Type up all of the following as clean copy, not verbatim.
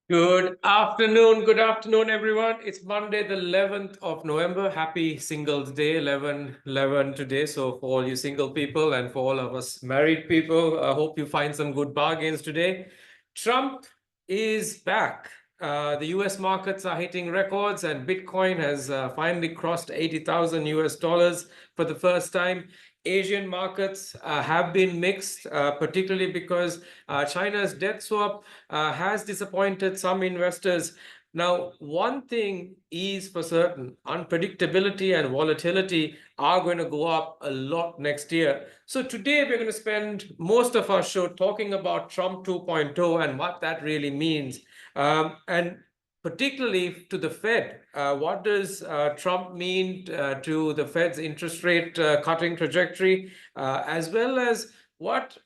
Good afternoon, everyone. It's Monday, the 11th of November. Happy Singles Day, 11/11 today. So for all you single people and for all of us married people, I hope you find some good bargains today. Trump is back. The US markets are hitting records and Bitcoin has finally crossed 80,000 US dollars for the first time. Asian markets have been mixed, particularly because China's debt swap has disappointed some investors. Now, one thing is for certain, unpredictability and volatility are going to go up a lot next year. So today we're going to spend most of our show talking about Trump 2.0 and what that really means. And particularly to the Fed. What does Trump mean to the Fed's interest rate cutting trajectory, as well as what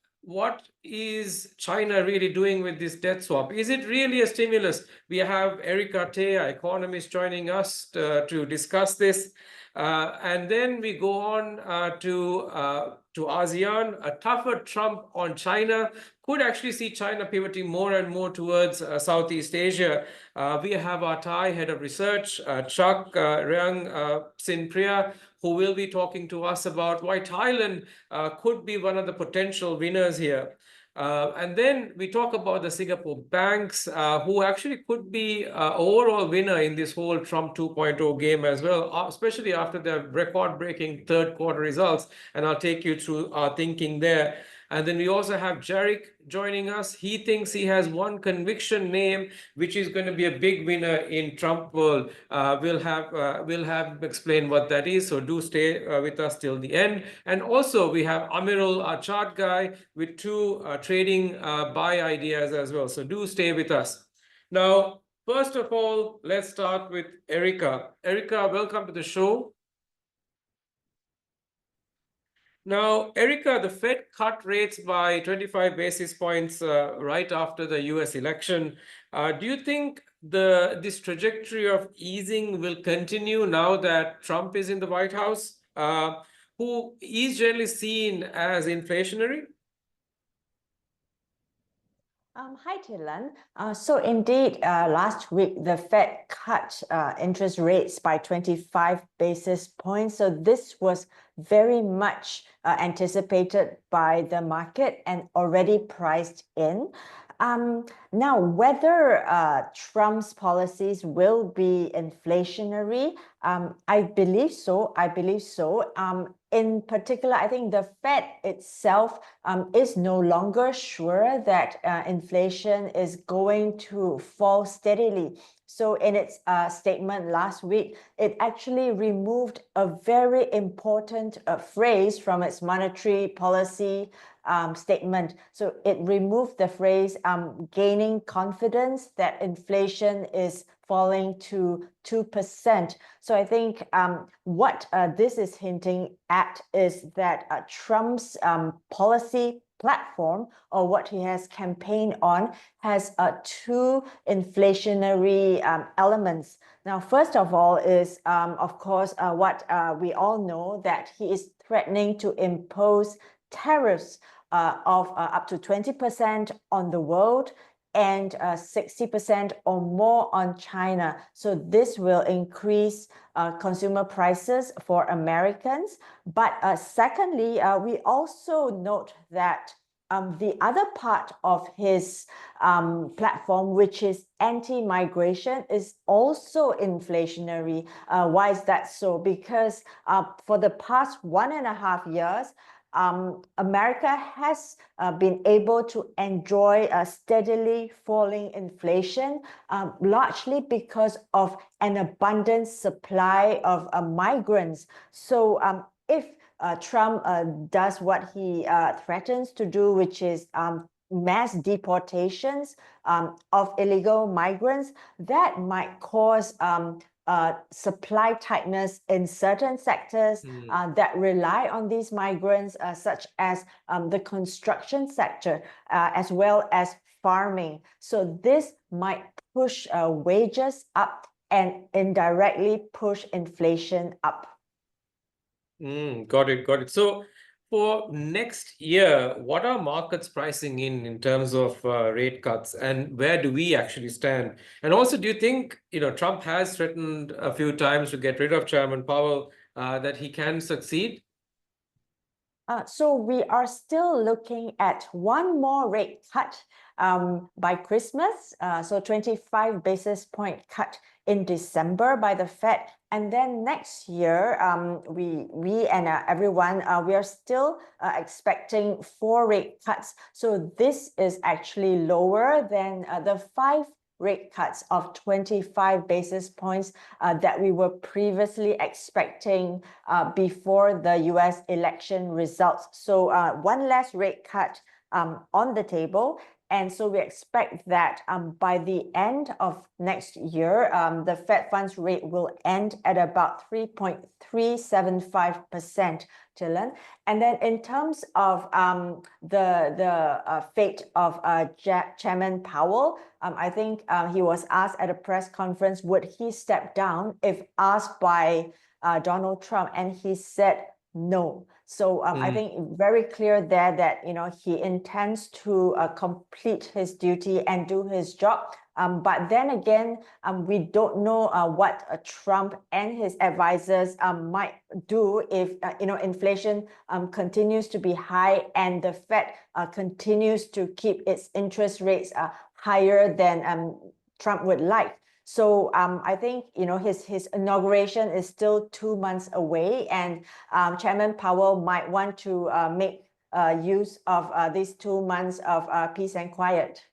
is China really doing with this debt swap? Is it really a stimulus? We have Erica Tay, our economist, joining us to discuss this. And then we go on to ASEAN. A tougher Trump on China could actually see China pivoting more and more towards Southeast Asia. We have our Thai head of research, Chuck Reang Sin Priya, who will be talking to us about why Thailand could be one of the potential winners here. And then we talk about the Singapore banks, who actually could be overall winner in this whole Trump 2.0 game as well, especially after the record-breaking third quarter results. And I'll take you through our thinking there. And then we also have Jarek joining us. He thinks he has one conviction name, which is going to be a big winner in Trump world. We'll have explain what that is. So do stay with us till the end. And also we have Amirul, our chart guy, with two trading buy ideas as well. So do stay with us. Now, first of all, let's start with Erica. Erica, welcome to the show. Now, Erica, the Fed cut rates by 25 basis points right after the US election. Do you think this trajectory of easing will continue now that Trump is in the White House, who is generally seen as inflationary? Hi, Thailand. So indeed, last week, the Fed cut interest rates by 25 basis points. So this was very much anticipated by the market and already priced in. Now, whether Trump's policies will be inflationary, I believe so. In particular, I think the Fed itself is no longer sure that inflation is going to fall steadily. So in its statement last week, it actually removed a very important phrase from its monetary policy statement. So it removed the phrase gaining confidence that inflation is falling to 2%. So I think what this is hinting at is that Trump's policy platform, or what he has campaigned on, has two inflationary elements. Now, first of all is, of course, what we all know, that he is threatening to impose tariffs of up to 20% on the world and 60% or more on China. So this will increase consumer prices for Americans. But secondly, we also note that the other part of his platform, which is anti-migration, is also inflationary. Why is that so? Because for the past 1.5 years, America has been able to enjoy a steadily falling inflation, largely because of an abundant supply of migrants. So if Trump does what he threatens to do, which is mass deportations of illegal migrants, that might cause supply tightness in certain sectors that rely on these migrants, such as the construction sector, as well as farming. So this might push wages up and indirectly push inflation up. Got it. So For next year, what are markets pricing in terms of rate cuts, and where do we actually stand? And also, do you think, Trump has threatened a few times to get rid of Chairman Powell, that he can succeed? So we are still looking at one more rate cut by Christmas. So 25 basis point cut in December by the Fed. And then next year, we and everyone, we are still expecting 4 rate cuts. So this is actually lower than the 5 rate cuts of 25 basis points that we were previously expecting before the US election results. So one less rate cut on the table. And so we expect that by the end of next year, the Fed funds rate will end at about 3.375%, Dylan. And then in terms of the fate of Chairman Powell, I think he was asked at a press conference, would he step down if asked by Donald Trump, and he said no. So I think very clear there that he intends to complete his duty and do his job. But then again, we don't know what Trump and his advisors might do if inflation continues to be high and the Fed continues to keep its interest rates higher than Trump would like. So I think his inauguration is still 2 months away, and Chairman Powell might want to make use of these 2 months of peace and quiet.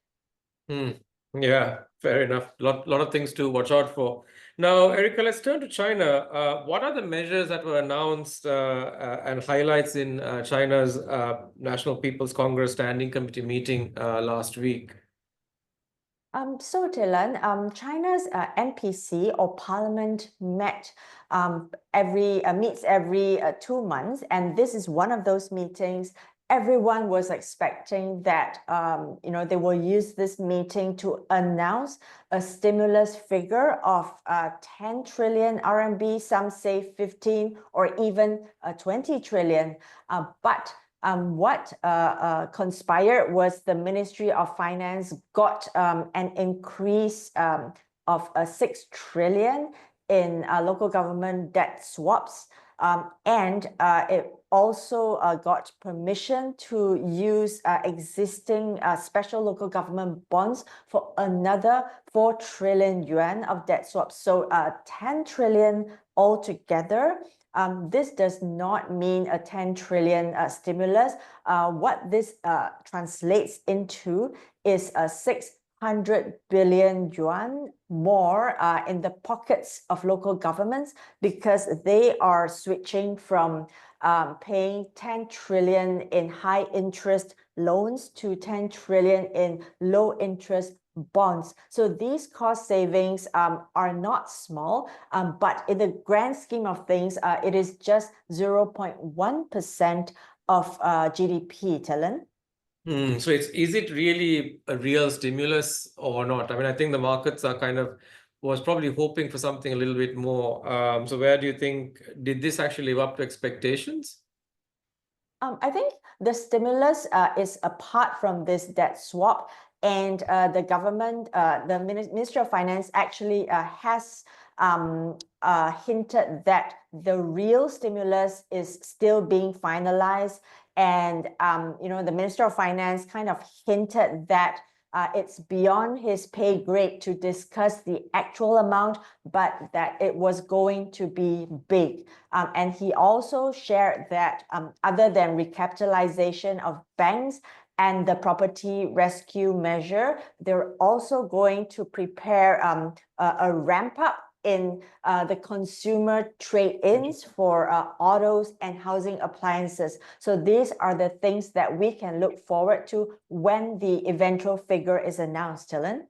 Yeah, fair enough. Lot of things to watch out for. Now, Erica, let's turn to China. What are the measures that were announced and highlights in China's National People's Congress Standing Committee meeting last week? So Dylan, China's NPC or Parliament meets every 2 months, and this is one of those meetings. Everyone was expecting that they will use this meeting to announce a stimulus figure of 10 trillion RMB. Some say 15 or even 20 trillion. But what conspired was the Ministry of Finance got an increase of 6 trillion in local government debt swaps. And it also got permission to use existing special local government bonds for another 4 trillion yuan of debt swaps. So 10 trillion altogether. This does not mean a 10 trillion stimulus. What this translates into is a 600 billion yuan more in the pockets of local governments, because they are switching from paying 10 trillion in high interest loans to 10 trillion in low interest bonds. So these cost savings are not small, but in the grand scheme of things, it is just 0.1% of GDP, Tellen. So is it really a real stimulus or not? I mean, I think the markets are was probably hoping for something a little bit more. So where do you think, did this actually live up to expectations? I think the stimulus is apart from this debt swap, and the government, the Ministry of Finance actually has hinted that the real stimulus is still being finalized. And the Minister of Finance kind of hinted that it's beyond his pay grade to discuss the actual amount, but that it was going to be big. And he also shared that other than recapitalization of banks and the property rescue measure, they're also going to prepare a ramp up in the consumer trade-ins for autos and housing appliances. So these are the things that we can look forward to when the eventual figure is announced, Dylan.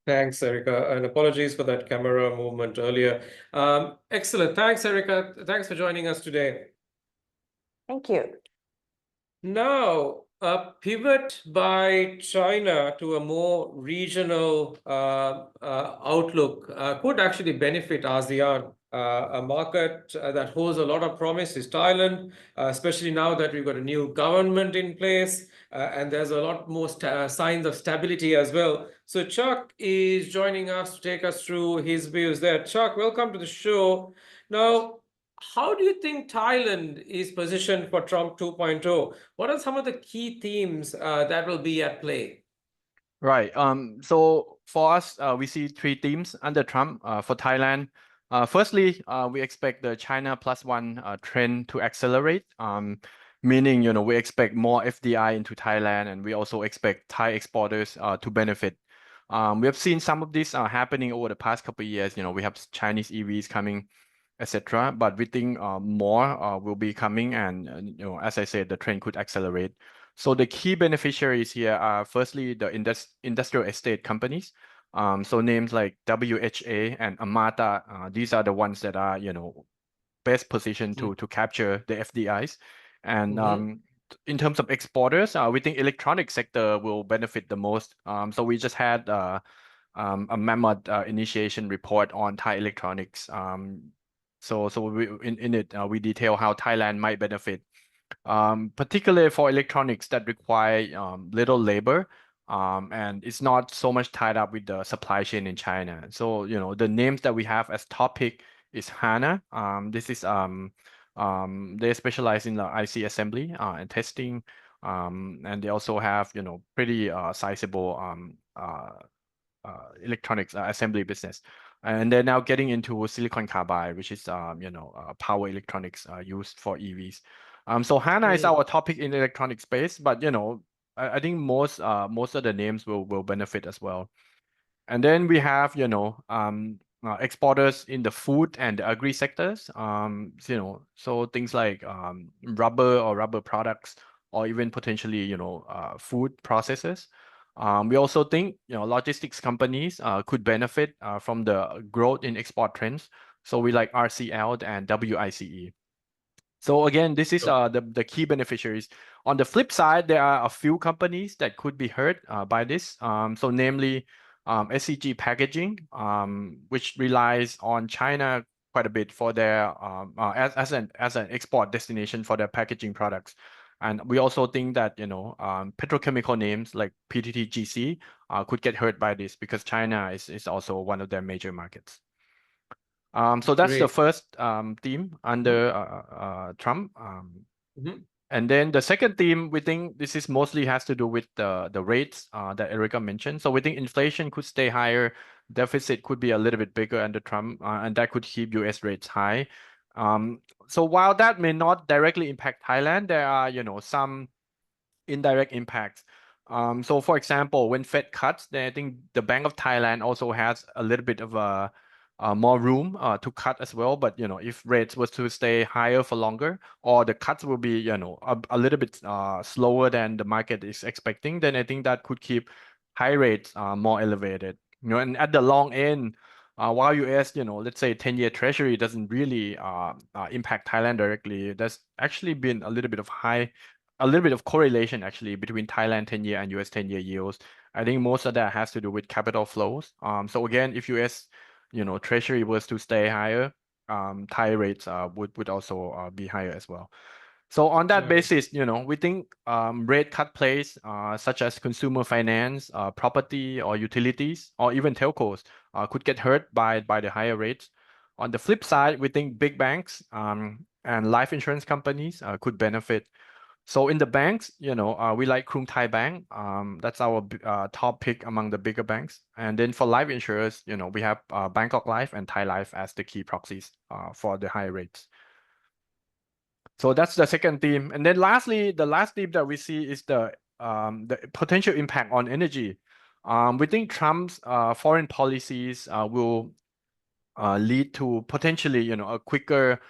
Thanks, Erica, and apologies for that camera movement earlier. Excellent. Thanks, Erica. Thanks for joining us today. Thank you. Now, a pivot by China to a more regional outlook could actually benefit ASEAN. A market that holds a lot of promise is Thailand, especially now that we've got a new government in place, and there's a lot more signs of stability as well. So Chuck is joining us to take us through his views there. Chuck, welcome to the show. Now, how do you think Thailand is positioned for Trump 2.0? What are some of the key themes that will be at play? Right. So for us, we see three themes under Trump for Thailand. Firstly, we expect the China plus one trend to accelerate. Meaning, we expect more FDI into Thailand, and we also expect Thai exporters to benefit. We have seen some of this happening over the past couple of years. We have Chinese EVs coming, etc. But we think more will be coming, and as I said, the trend could accelerate. So the key beneficiaries here are firstly the industrial estate companies. So names like WHA and Amata, these are the ones that are best positioned to capture the FDIs. And in terms of exporters, we think electronic sector will benefit the most. So we just had a mammoth initiation report on Thai electronics. So in it we detail how Thailand might benefit, particularly for electronics that require little labor, and it's not so much tied up with the supply chain in China. So the names that we have as top pick is HANA. This is they specialize in the IC assembly and testing, and they also have pretty sizable electronics assembly business. And they're now getting into silicon carbide, which is power electronics used for EVs. So HANA is our topic in the electronic space, but I think most of the names will benefit as well. And then we have exporters in the food and the agri sectors. So things like rubber or rubber products, or even potentially food processors. We also think logistics companies could benefit from the growth in export trends. So we like RCL and WICE. So again, this is the key beneficiaries. On the flip side, there are a few companies that could be hurt by this. So namely, SCG Packaging, which relies on China quite a bit for their as an export destination for their packaging products. And we also think that petrochemical names like PTTGC could get hurt by this because China is also one of their major markets. So that's the first theme under Trump. And then the second theme, we think this is mostly has to do with the rates that Erica mentioned. So we think inflation could stay higher, deficit could be a little bit bigger under Trump, and that could keep US rates high. So while that may not directly impact Thailand, there are some indirect impacts. So for example, when Fed cuts, then I think the Bank of Thailand also has a little bit of a more room to cut as well. But if rates was to stay higher for longer, or the cuts will be a little bit slower than the market is expecting, then I think that could keep high rates more elevated. And at the long end, while US let's say 10-year Treasury doesn't really impact Thailand directly, there's actually been a little bit of correlation actually between Thailand 10-year and US 10-year yields. I think most of that has to do with capital flows. So again, if US Treasury was to stay higher, Thai rates would also be higher as well. So on that basis, we think rate cut plays such as consumer finance, property or utilities, or even telcos could get hurt by the higher rates. On the flip side, we think big banks and life insurance companies could benefit. So in the banks, we like Krum Thai Bank. That's our top pick among the bigger banks. And then for life insurers, we have Bangkok Life and Thai Life as the key proxies for the high rates. So that's the second theme. And then lastly, the last theme that we see is the potential impact on energy. We think Trump's foreign policies will lead to potentially, a quicker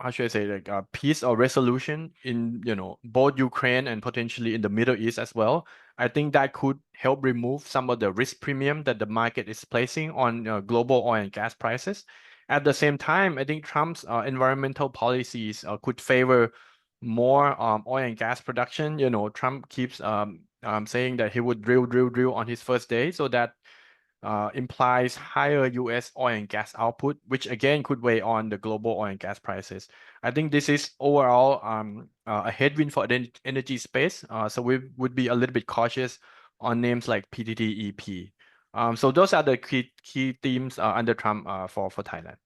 how should I say, like a peace or resolution in both Ukraine and potentially in the Middle East as well. I think that could help remove some of the risk premium that the market is placing on global oil and gas prices. At the same time, I think Trump's environmental policies could favor more oil and gas production. You know, Trump keeps saying that he would drill on his first day, so that implies higher US oil and gas output, which again could weigh on the global oil and gas prices. I think this is overall a headwind for the energy space. So we would be a little bit cautious on names like PTTEP. So those are the key themes under Trump for Thailand.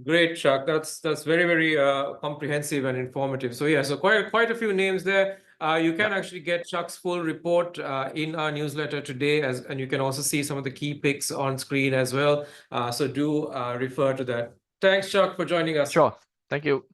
Great, Chuck. That's very comprehensive and informative. So yeah, so quite a few names there. You can actually get Chuck's full report in our newsletter today, and you can also see some of the key picks on screen as well. So do refer to that. Thanks, Chuck, for joining us. Sure. Thank you.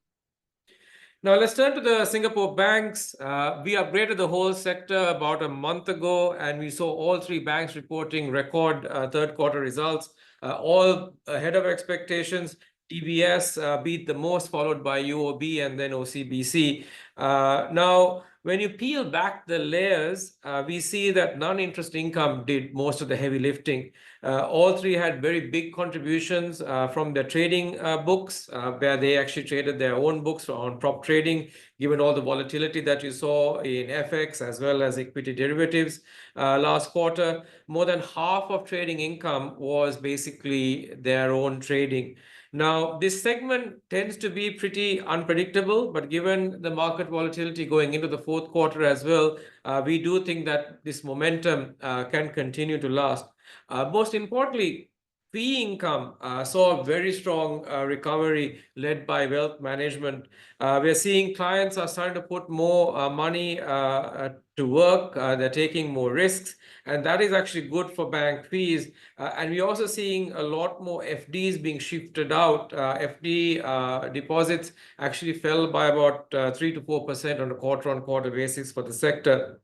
Now let's turn to the Singapore banks. We upgraded the whole sector about a month ago, and we saw all three banks reporting record third quarter results, all ahead of expectations. DBS beat the most, followed by UOB and then OCBC. Now, when you peel back the layers, we see that non-interest income did most of the heavy lifting. All three had very big contributions from their trading books, where they actually traded their own books on prop trading, given all the volatility that you saw in FX as well as equity derivatives last quarter. More than half of trading income was basically their own trading. Now, this segment tends to be pretty unpredictable, but given the market volatility going into the fourth quarter as well, we do think that this momentum can continue to last. Most importantly, fee income saw a very strong recovery led by wealth management. We're seeing clients are starting to put more money to work. They're taking more risks, and that is actually good for bank fees. And we're also seeing a lot more FDs being shifted out. FD deposits actually fell by about 3 to 4% on a quarter-on-quarter basis for the sector.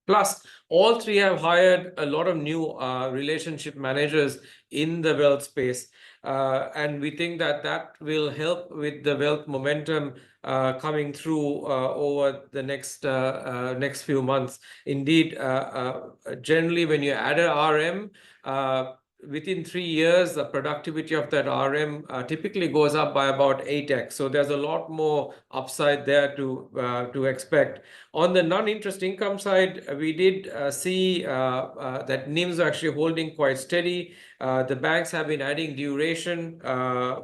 Plus, all three have hired a lot of new relationship managers in the wealth space. And we think that that will help with the wealth momentum coming through over the next few months. Indeed, generally, when you add an RM, within 3 years, the productivity of that RM typically goes up by about 8x. So there's a lot more upside there to expect. On the non-interest income side, we did see that NIMs are actually holding quite steady. The banks have been adding duration,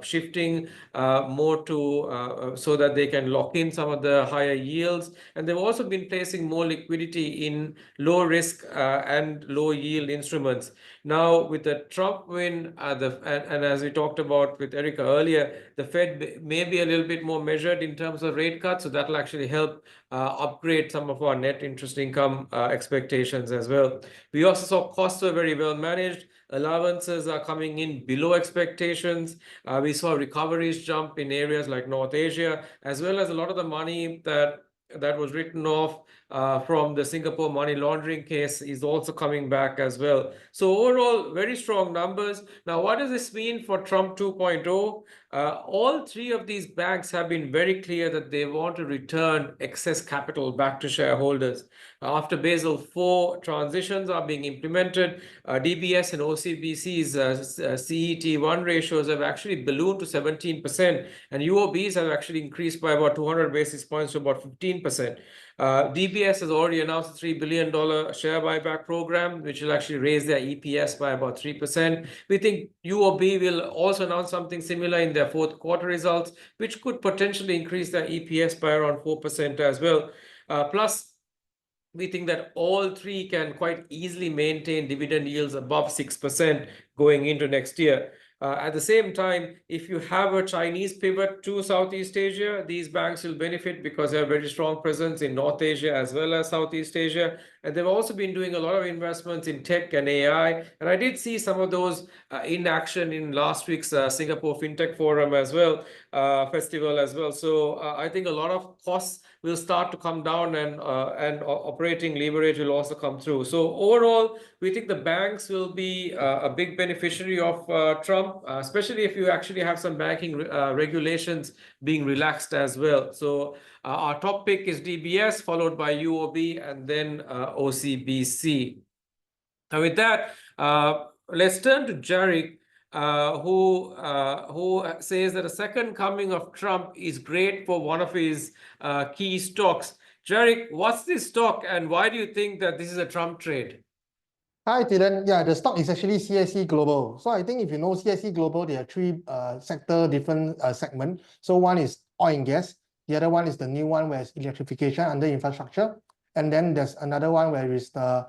shifting more to so that they can lock in some of the higher yields. And they've also been placing more liquidity in low risk and low yield instruments. Now, with the Trump win, and as we talked about with Erica earlier, the Fed may be a little bit more measured in terms of rate cuts, so that will actually help upgrade some of our net interest income expectations as well. We also saw costs were very well managed. Allowances are coming in below expectations. We saw recoveries jump in areas like North Asia, as well as a lot of the money that was written off from the Singapore money laundering case is also coming back as well. So overall, very strong numbers. Now, what does this mean for Trump 2.0? All three of these banks have been very clear that they want to return excess capital back to shareholders. After Basel IV transitions are being implemented, DBS and OCBC's CET1 ratios have actually ballooned to 17%, and UOBs have actually increased by about 200 basis points to about 15%. DBS has already announced a $3 billion share buyback program, which will actually raise their EPS by about 3%. We think UOB will also announce something similar in their fourth quarter results, which could potentially increase their EPS by around 4% as well. Plus, we think that all three can quite easily maintain dividend yields above 6% going into next year. At the same time, if you have a Chinese pivot to Southeast Asia, these banks will benefit because they have a very strong presence in North Asia as well as Southeast Asia. And they've also been doing a lot of investments in tech and AI. And I did see some of those in action in last week's Singapore FinTech Forum as well, festival as well. So I think a lot of costs will start to come down, and operating leverage will also come through. So overall, we think the banks will be a big beneficiary of Trump, especially if you actually have some banking regulations being relaxed as well. So our top pick is DBS, followed by UOB, and then OCBC. Now with that, let's turn to Jarek. who says that a second coming of Trump is great for one of his key stocks. Jarek, what's this stock and why do you think that this is a Trump trade? Hi, Dylan. Yeah, the stock is actually CSE Global. So I think if you know CSE Global, there are three different segment. So one is oil and gas. The other one is the new one where it's electrification under infrastructure. And then there's another one where it's the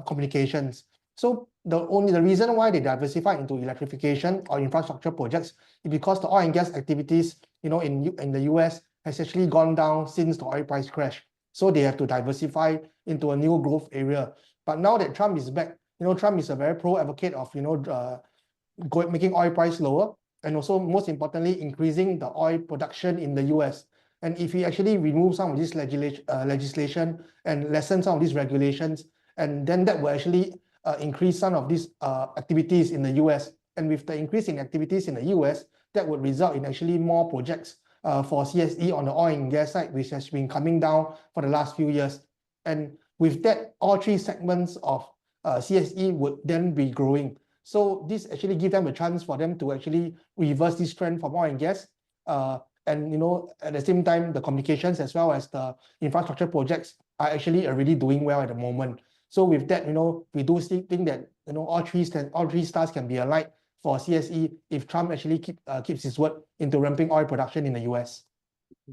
communications. So the reason why they diversify into electrification or infrastructure projects is because the oil and gas activities, in the US has actually gone down since the oil price crash. So they have to diversify into a new growth area. But now that Trump is back, Trump is a very pro advocate of, making oil price lower, and also most importantly, increasing the oil production in the US. And if he actually removes some of this legislation and lessen some of these regulations, and then that will actually increase some of these activities in the US. And with the increase in activities in the US, that would result in actually more projects for CSE on the oil and gas side, which has been coming down for the last few years. And with that, all three segments of CSE would then be growing. So this actually gives them a chance for them to actually reverse this trend from oil and gas. And at the same time, the communications as well as the infrastructure projects are actually already doing well at the moment. So with that, we do think that all three stars can be aligned for CSE if Trump actually keeps his word into ramping oil production in the US.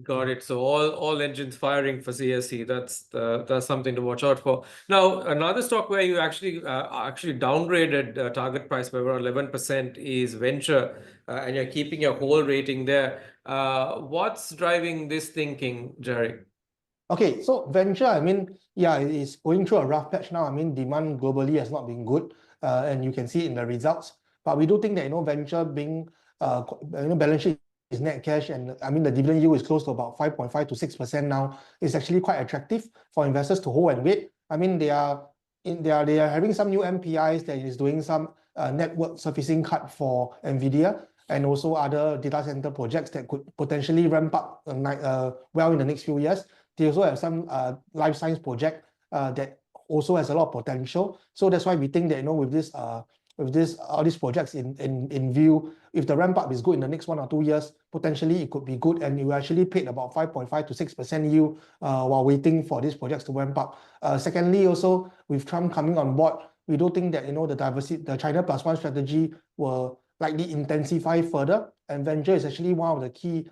Got it. So all engines firing for CSE. That's something to watch out for. Now, another stock where you actually downgraded target price by around 11% is Venture, and you're keeping your whole rating there. What's driving this thinking, Jerry? Okay, so Venture, it is going through a rough patch now. Demand globally has not been good, and you can see it in the results. But we do think that Venture being balance sheet is net cash, and the dividend yield is close to about 5.5 to 6% now. It's actually quite attractive for investors to hold and wait. They are having some new MPIs that is doing some network surfacing cut for NVIDIA and also other data center projects that could potentially ramp up well in the next few years. They also have some life science project that also has a lot of potential. So that's why we think that with all these projects in view, if the ramp up is good in the next 1 or 2 years, potentially it could be good, and you actually paid about 5.5 to 6% yield while waiting for these projects to ramp up. Secondly, also with Trump coming on board, we do think that the China Plus One strategy will likely intensify further, and Venture is actually one of the key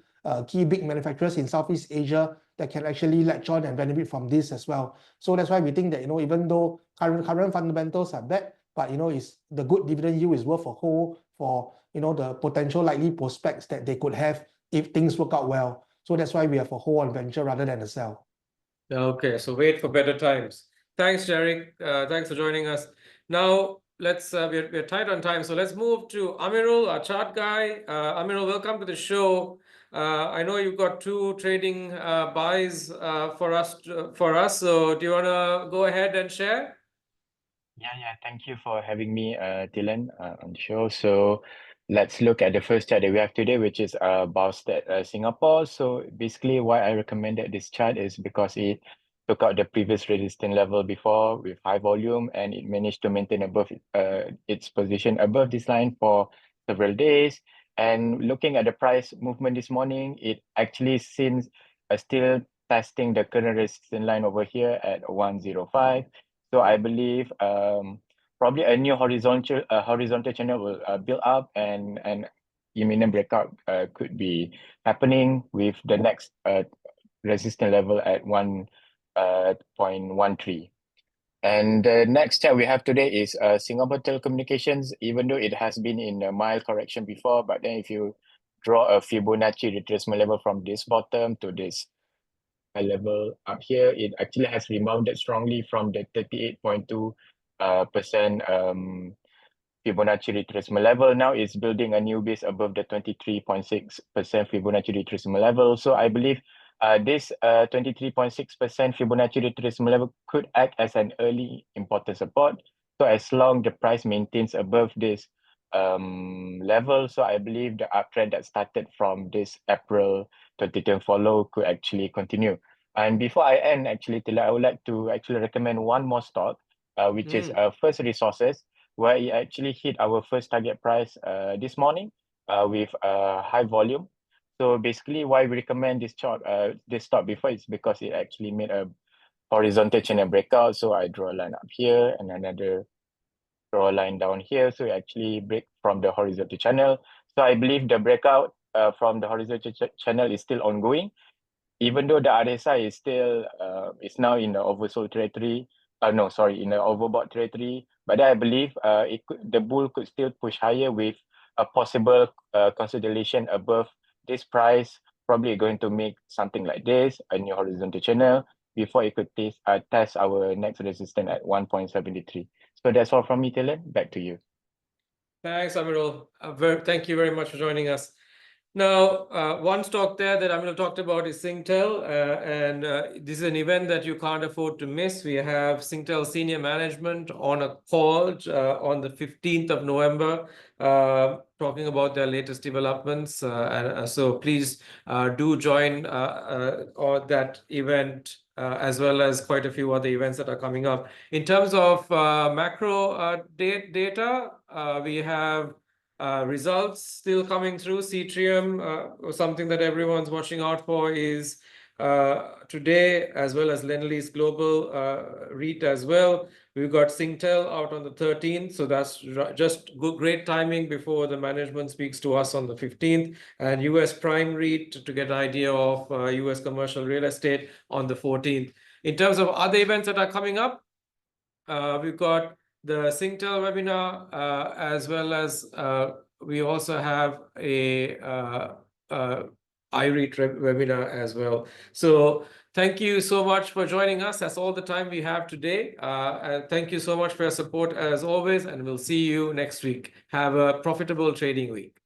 big manufacturers in Southeast Asia that can actually latch on and benefit from this as well. So that's why we think that even though current fundamentals are bad, but is the good dividend yield is worth a hold for the potential likely prospects that they could have if things work out well. So that's why we have a hold on Venture rather than a sell. Okay, so wait for better times. Thanks, Jerry. Thanks for joining us. Now let's we're tight on time, so let's move to Amirul, our chart guy. Amirul, welcome to the show. I know you've got 2 trading buys for us. So do you want to go ahead and share? Yeah. Thank you for having me, Dylan, on the show. So let's look at the first chart that we have today, which is BOUSTEAD Singapore. So basically, why I recommended this chart is because it took out the previous resistance level before with high volume, and it managed to maintain above its position above this line for several days. And looking at the price movement this morning, it actually seems still testing the current resistance line over here at 105. So I believe probably a new horizontal channel will build up, and imminent breakout could be happening with the next resistance level at 1.13. And the next chart we have today is Singapore Telecommunications. Even though it has been in a mild correction before, but then if you draw a Fibonacci retracement level from this bottom to this level up here, it actually has rebounded strongly from the 38.2% Fibonacci retracement level. Now it's building a new base above the 23.6% Fibonacci retracement level. So I believe this 23.6% Fibonacci retracement level could act as an early important support. So as long the price maintains above this level, so I believe the uptrend that started from this April 2010 follow could actually continue. And before I end, actually, Tila, I would like to actually recommend one more stock, which is First Resources, where it actually hit our first target price this morning with high volume. So basically why we recommend this chart, this stock before is because it actually made a horizontal channel breakout. So I draw a line up here and another draw a line down here. So it actually break from the horizontal channel. So I believe the breakout from the horizontal channel is still ongoing, even though the RSI is still is now in the oversold territory. No, sorry, in the overbought territory. But I believe the bull could still push higher with a possible consolidation above this price. Probably going to make something like this, a new horizontal channel, before it could test our next resistance at 1.73. So that's all from me, Thailand. Back to you. Thanks, Amirul. Thank you very much for joining us. Now, one stock there that Amirul talked about is Singtel, and this is an event that you can't afford to miss. We have Singtel senior management on a call on the 15th of November, talking about their latest developments. So please do join that event, as well as quite a few other events that are coming up. In terms of macro data, we have results still coming through. Cetrium, something that everyone's watching out for, is today, as well as Lendlease Global REIT as well. We've got Singtel out on the 13th, so that's just great timing before the management speaks to us on the 15th, and US Prime REIT to get an idea of US commercial real estate on the 14th. In terms of other events that are coming up, we've got the Singtel webinar, as well as we also have a iREIT webinar as well. So thank you so much for joining us. That's all the time we have today. And thank you so much for your support as always, and we'll see you next week. Have a profitable trading week.